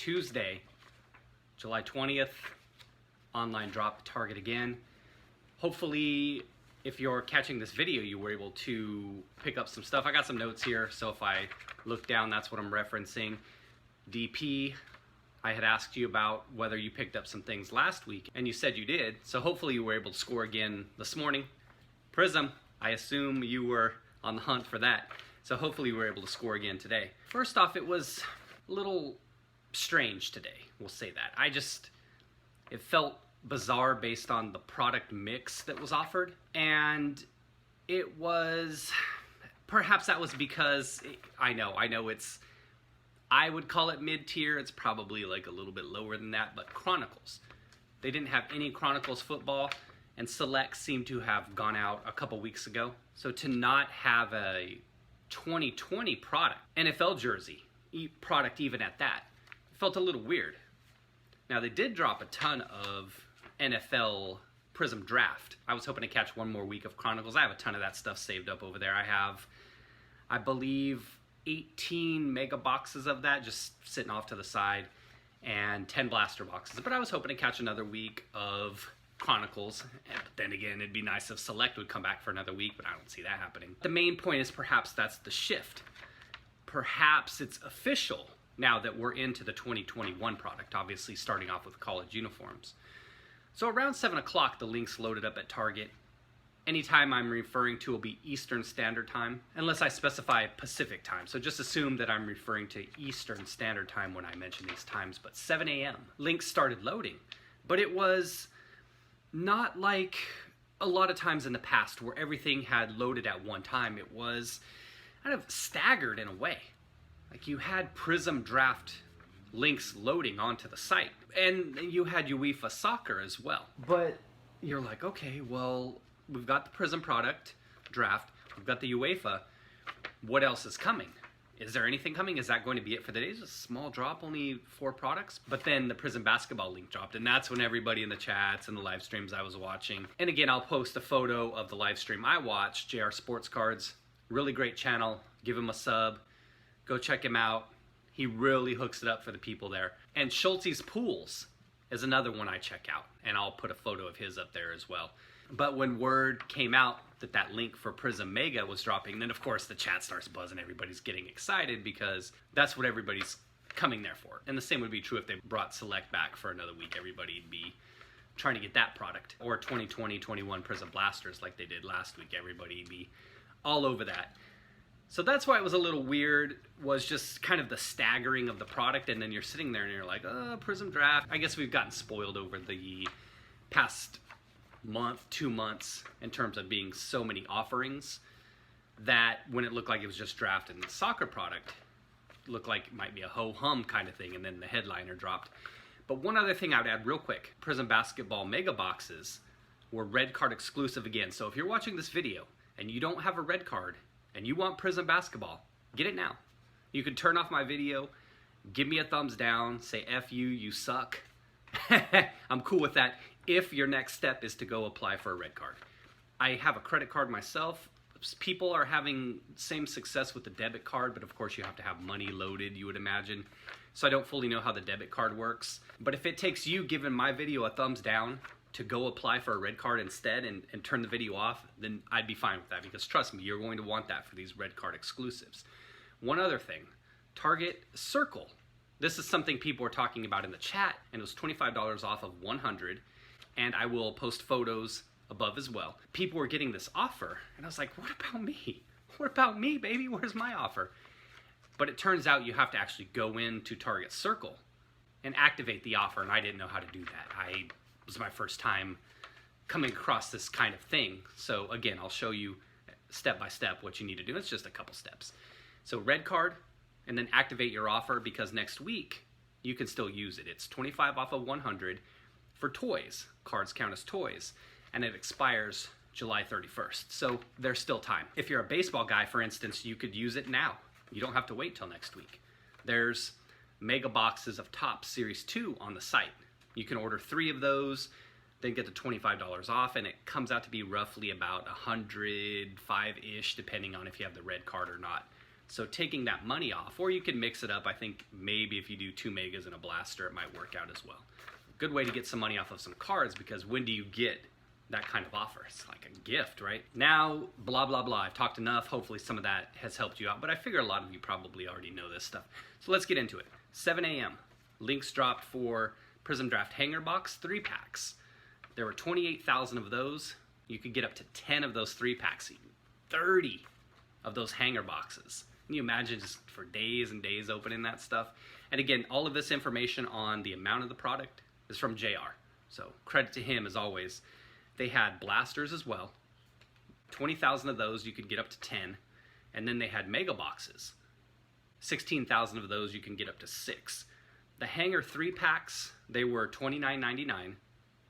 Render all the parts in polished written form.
Tuesday, July 20th, online drop at Target again. Hopefully, if you're catching this video, you were able to pick up some stuff. I got some notes here, so if I look down, that's what I'm referencing. DP, I had asked you about whether you picked up some things last week, and you said you did, so hopefully you were able to score again this morning. Prizm, I assume you were on the hunt for that, so hopefully you were able to score again today. First off, it was a little strange today, we'll say that. It felt bizarre based on the product mix that was offered, and it was, perhaps that was because, I know I would call it mid-tier, it's probably like a little bit lower than that, but Chronicles. They didn't have any Chronicles football, and Select seemed to have gone out a couple weeks ago. So to not have a 2020 product, NFL jersey product even at that, felt a little weird. Now they did drop a ton of NFL Prizm Draft. I was hoping to catch one more week of Chronicles. I have a ton of that stuff saved up over there. I have, I believe, 18 mega boxes of that just sitting off to the side and 10 blaster boxes. But I was hoping to catch another week of Chronicles. But then again, it'd be nice if Select would come back for another week, but I don't see that happening. The main point is perhaps that's the shift. Perhaps it's official now that we're into the 2021 product, obviously starting off with college uniforms. So around 7 o'clock, the links loaded up at Target. Anytime I'm referring to will be Eastern Standard Time, unless I specify Pacific Time. So just assume that I'm referring to Eastern Standard Time when I mention these times, but 7 a.m. Links started loading. But it was not like a lot of times in the past where everything had loaded at one time. It was kind of staggered in a way. Like you had Prizm Draft links loading onto the site, and you had UEFA Soccer as well. But you're like, okay, well, we've got the Prizm product draft, we've got the UEFA, what else is coming? Is there anything coming? Is that going to be it for the day? It's a small drop, only 4 products. But then the Prizm Basketball link dropped, and that's when everybody in the chats and the live streams I was watching. And again, I'll post a photo of the live stream I watched, JR Sports Cards. Really great channel. Give him a sub. Go check him out. He really hooks it up for the people there. And Schultz's Pools is another one I check out, and I'll put a photo of his up there as well. But when word came out that that link for Prizm Mega was dropping, then of course the chat starts buzzing. Everybody's getting excited because that's what everybody's coming there for. And the same would be true if they brought Select back for another week. Everybody'd be trying to get that product. Or 2020-21 Prizm Blasters like they did last week. Everybody'd be all over that. So that's why it was a little weird, was just kind of the staggering of the product, and then you're sitting there and you're like, oh, Prizm Draft. I guess we've gotten spoiled over the past month, 2 months, in terms of being so many offerings, that when it looked like it was just draft and the soccer product, looked like it might be a ho-hum kind of thing, and then the headliner dropped. But one other thing I would add real quick, Prizm Basketball Mega Boxes were red card exclusive again. So if you're watching this video and you don't have a red card, and you want Prizm Basketball, get it now. You can turn off my video, give me a thumbs down, say F you, you suck. I'm cool with that if your next step is to go apply for a red card. I have a credit card myself. People are having same success with the debit card, but of course you have to have money loaded, you would imagine. So I don't fully know how the debit card works. But if it takes you giving my video a thumbs down to go apply for a red card instead and turn the video off, then I'd be fine with that, because trust me, you're going to want that for these red card exclusives. One other thing, Target Circle. This is something people were talking about in the chat, and it was $25 off of 100, and I will post photos above as well. People were getting this offer, and I was like, what about me? What about me, baby? Where's my offer? But it turns out you have to actually go into Target Circle and activate the offer, and I didn't know how to do that. It was my first time coming across this kind of thing. So again, I'll show you step by step what you need to do. It's just a couple steps. So red card, and then activate your offer, because next week you can still use it. It's 25 off of 100 for toys. Cards count as toys, and it expires July 31st. So there's still time. If you're a baseball guy, for instance, you could use it now. You don't have to wait till next week. There's mega boxes of Topps Series 2 on the site. You can order 3 of those, then get the $25 off, and it comes out to be roughly about $105-ish, depending on if you have the red card or not. So taking that money off, or you can mix it up. I think maybe if you do 2 megas and a blaster, it might work out as well. Good way to get some money off of some cards, because when do you get that kind of offer? It's like a gift, right? Now, blah, blah, blah. I've talked enough. Hopefully some of that has helped you out, but I figure a lot of you probably already know this stuff. So let's get into it. 7 a.m. Links dropped for Prizm Draft Hanger Box 3-packs. There were 28,000 of those. You could get up to 10 of those 3-packs, 30 of those hanger boxes. Can you imagine just for days and days opening that stuff? And again, all of this information on the amount of the product is from JR. So credit to him as always. They had blasters as well. 20,000 of those, you could get up to 10. And then they had mega boxes. 16,000 of those, you can get up to 6. The hanger 3-packs, they were $29.99.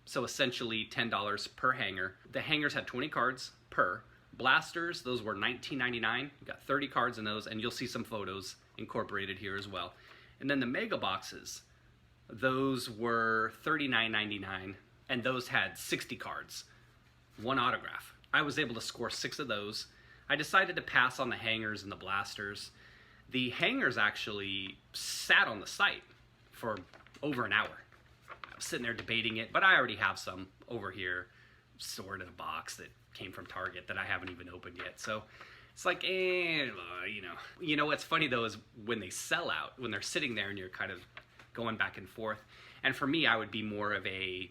So essentially $10 per hanger. The hangers had 20 cards per. Blasters, those were $19.99. You got 30 cards in those, and you'll see some photos incorporated here as well. And then the mega boxes, those were $39.99, and those had 60 cards, 1 autograph. I was able to score 6 of those. I decided to pass on the hangers and the blasters. The hangers actually sat on the site for over an hour. I was sitting there debating it, but I already have some over here stored in a box that came from Target that I haven't even opened yet. So it's like, you know. You know what's funny though is when they sell out, when they're sitting there and you're kind of going back and forth. And for me, I would be more of a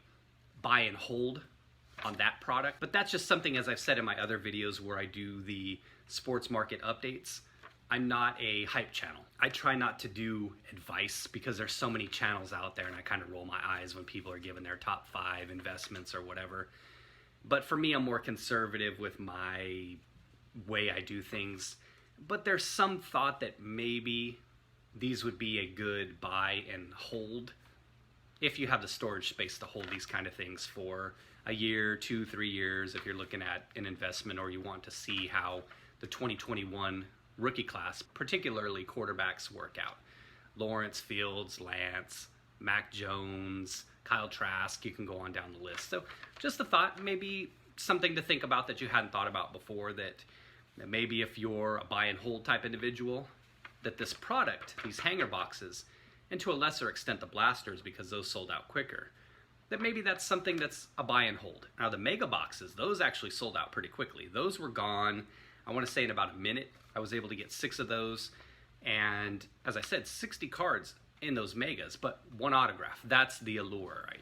buy and hold on that product. But that's just something, as I've said in my other videos where I do the sports market updates, I'm not a hype channel. I try not to do advice because there's so many channels out there and I kind of roll my eyes when people are giving their top 5 investments or whatever. But for me, I'm more conservative with my way I do things. But there's some thought that maybe these would be a good buy and hold if you have the storage space to hold these kind of things for a year, 2, 3 years, if you're looking at an investment or you want to see how the 2021 rookie class, particularly quarterbacks, work out. Lawrence, Fields, Lance, Mac Jones, Kyle Trask, you can go on down the list. So just a thought, maybe something to think about that you hadn't thought about before, that maybe if you're a buy and hold type individual, that this product, these hanger boxes, and to a lesser extent the blasters because those sold out quicker, that maybe that's something that's a buy and hold. Now the mega boxes, those actually sold out pretty quickly. Those were gone, I want to say in about a minute. I was able to get 6 of those, and as I said, 60 cards in those megas, but 1 autograph. That's the allure, right?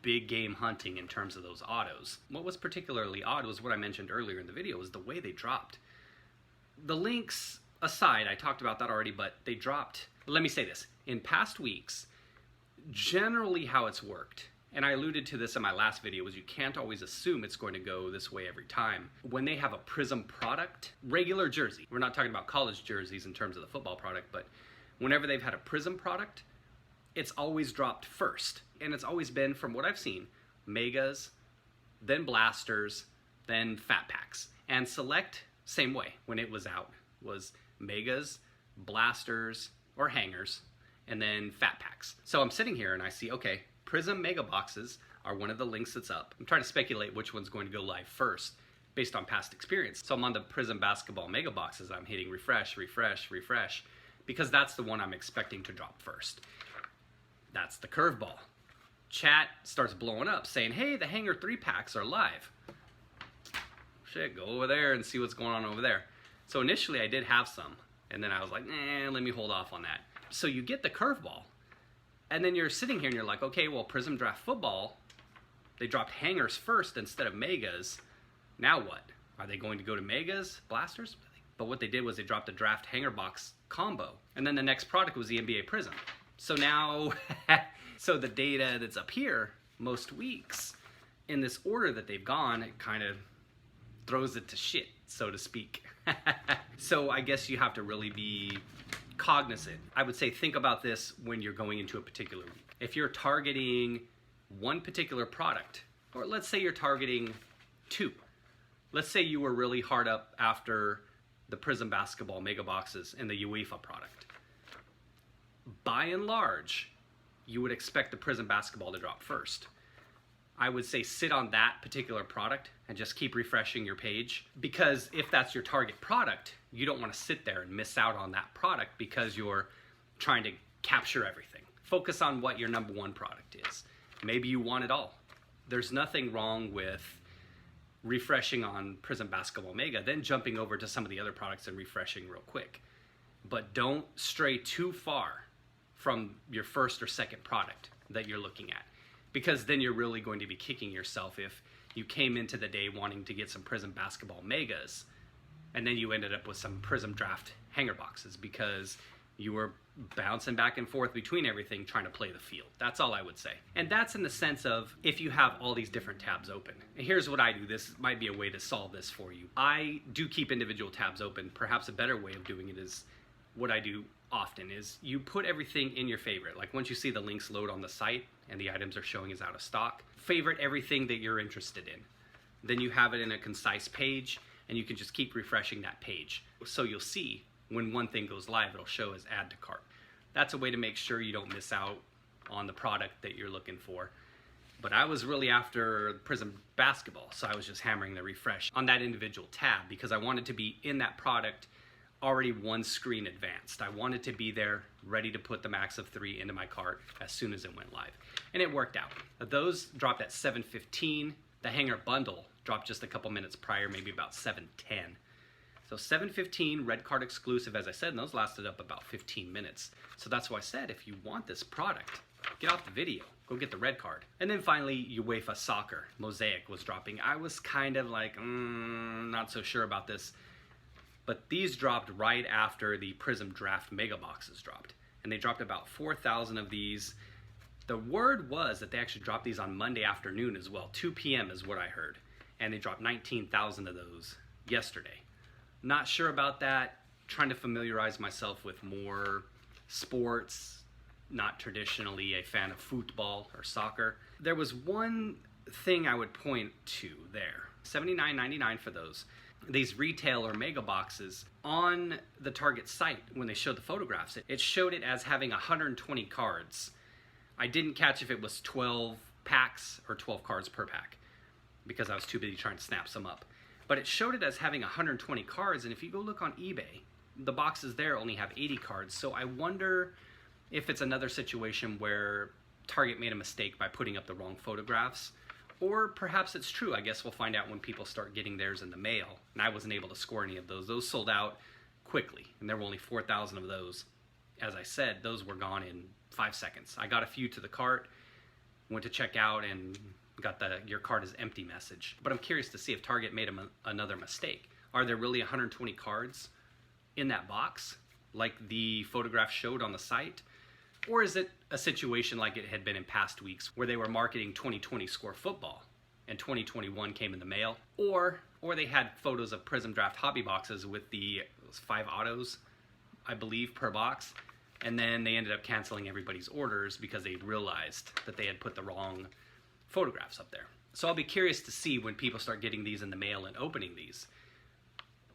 Big game hunting in terms of those autos. What was particularly odd was what I mentioned earlier in the video, was the way they dropped. The links aside, I talked about that already, but they dropped. Let me say this. In past weeks, generally how it's worked, and I alluded to this in my last video, was you can't always assume it's going to go this way every time. When they have a Prizm product, regular jersey, we're not talking about college jerseys in terms of the football product, but whenever they've had a Prizm product, it's always dropped first. And it's always been, from what I've seen, megas, then blasters, then fat packs. And select, same way, when it was out, was megas, blasters, or hangers, and then fat packs. So I'm sitting here and I see, okay, Prizm mega boxes are one of the links that's up. I'm trying to speculate which one's going to go live first based on past experience. So I'm on the Prizm Basketball Mega boxes. I'm hitting refresh, refresh, refresh, because that's the one I'm expecting to drop first. That's the curveball. Chat starts blowing up saying, hey, the hanger 3-packs are live. Shit, go over there and see what's going on over there. So initially I did have some, and then I was like, let me hold off on that. So you get the curveball, and then you're sitting here and you're like, okay, well, Prizm Draft Football, they dropped hangers first instead of megas. Now what? Are they going to go to megas, blasters? But what they did was they dropped a draft hanger box combo. And then the next product was the NBA Prizm. So now, so the data that's up here most weeks, in this order that they've gone, it kind of throws it to shit, so to speak. So I guess you have to really be cognizant. I would say think about this when you're going into a particular week. If you're targeting one particular product, or let's say you're targeting 2. Let's say you were really hard up after the Prizm Basketball Mega boxes and the UEFA product. By and large, you would expect the Prizm Basketball to drop first. I would say sit on that particular product and just keep refreshing your page, because if that's your target product, you don't want to sit there and miss out on that product because you're trying to capture everything. Focus on what your number one product is. Maybe you want it all. There's nothing wrong with refreshing on Prizm Basketball Mega, then jumping over to some of the other products and refreshing real quick. But don't stray too far from your first or second product that you're looking at, because then you're really going to be kicking yourself if you came into the day wanting to get some Prizm Basketball Megas and then you ended up with some Prizm Draft hanger boxes because you were bouncing back and forth between everything trying to play the field. That's all I would say. And that's in the sense of if you have all these different tabs open. And here's what I do. This might be a way to solve this for you. I do keep individual tabs open. Perhaps a better way of doing it is what I do often is you put everything in your favorite. Like once you see the links load on the site and the items are showing is out of stock, favorite everything that you're interested in. Then you have it in a concise page and you can just keep refreshing that page. So you'll see when one thing goes live, it'll show as add to cart. That's a way to make sure you don't miss out on the product that you're looking for. But I was really after Prizm Basketball, so I was just hammering the refresh on that individual tab because I wanted to be in that product already one screen advanced. I wanted to be there ready to put the max of 3 into my cart as soon as it went live. And it worked out. Those dropped at 7:15. The hanger bundle dropped just a couple minutes prior, maybe about 7:10. So 7:15, red card exclusive, as I said, and those lasted up about 15 minutes. So that's why I said, if you want this product, get off the video, go get the red card. And then finally, UEFA Soccer Mosaic was dropping. I was kind of like, not so sure about this. But these dropped right after the Prizm Draft Mega boxes dropped. And they dropped about 4,000 of these. The word was that they actually dropped these on Monday afternoon as well. 2 p.m. is what I heard. And they dropped 19,000 of those yesterday. Not sure about that. Trying to familiarize myself with more sports. Not traditionally a fan of football or soccer. There was one thing I would point to there. $79.99 for those. These retail or mega boxes on the Target site, when they showed the photographs, it showed it as having 120 cards. I didn't catch if it was 12 packs or 12 cards per pack because I was too busy trying to snap some up. But it showed it as having 120 cards, and if you go look on eBay, the boxes there only have 80 cards. So I wonder if it's another situation where Target made a mistake by putting up the wrong photographs. Or perhaps it's true. I guess we'll find out when people start getting theirs in the mail. And I wasn't able to score any of those. Those sold out quickly. And there were only 4,000 of those. As I said, those were gone in 5 seconds. I got a few to the cart, went to check out, and got the "your cart is empty" message. But I'm curious to see if Target made another mistake. Are there really 120 cards in that box, like the photograph showed on the site? Or is it a situation like it had been in past weeks where they were marketing 2020 Score Football and 2021 came in the mail? Or they had photos of Prizm Draft hobby boxes with the 5 autos, I believe, per box. And then they ended up canceling everybody's orders because they realized that they had put the wrong photographs up there. So I'll be curious to see when people start getting these in the mail and opening these,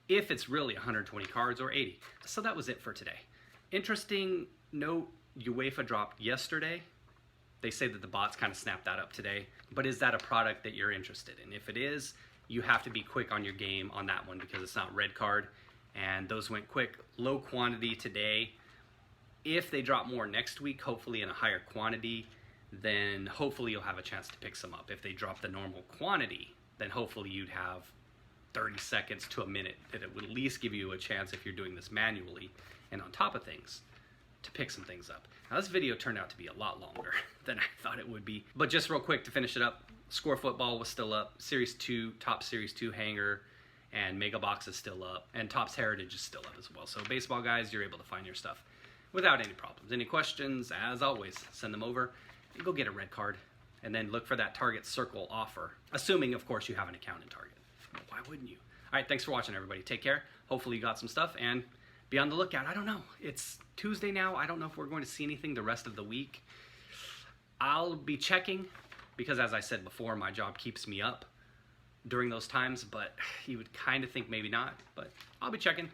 if it's really 120 cards or 80. So that was it for today. Interesting note. UEFA dropped yesterday. They say that the bots kind of snapped that up today. But is that a product that you're interested in? If it is, you have to be quick on your game on that one because it's not red card. And those went quick. Low quantity today. If they drop more next week, hopefully in a higher quantity, then hopefully you'll have a chance to pick some up. If they drop the normal quantity, then hopefully you'd have 30 seconds to a minute that it would at least give you a chance, if you're doing this manually and on top of things, to pick some things up. Now this video turned out to be a lot longer than I thought it would be. But just real quick to finish it up, Score Football was still up, Series 2, Top Series 2 hanger, and Mega Box is still up, and Topps Heritage is still up as well. So baseball guys, you're able to find your stuff without any problems. Any questions, as always, send them over and go get a red card. And then look for that Target Circle offer, assuming, of course, you have an account in Target. Why wouldn't you? All right, thanks for watching, everybody. Take care. Hopefully you got some stuff, and be on the lookout. I don't know. It's Tuesday now. I don't know if we're going to see anything the rest of the week. I'll be checking because, as I said before, my job keeps me up during those times, but you would kind of think maybe not, but I'll be checking.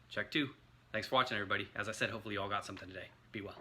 Check too. Thanks for watching, everybody. As I said, hopefully you all got something today. Be well.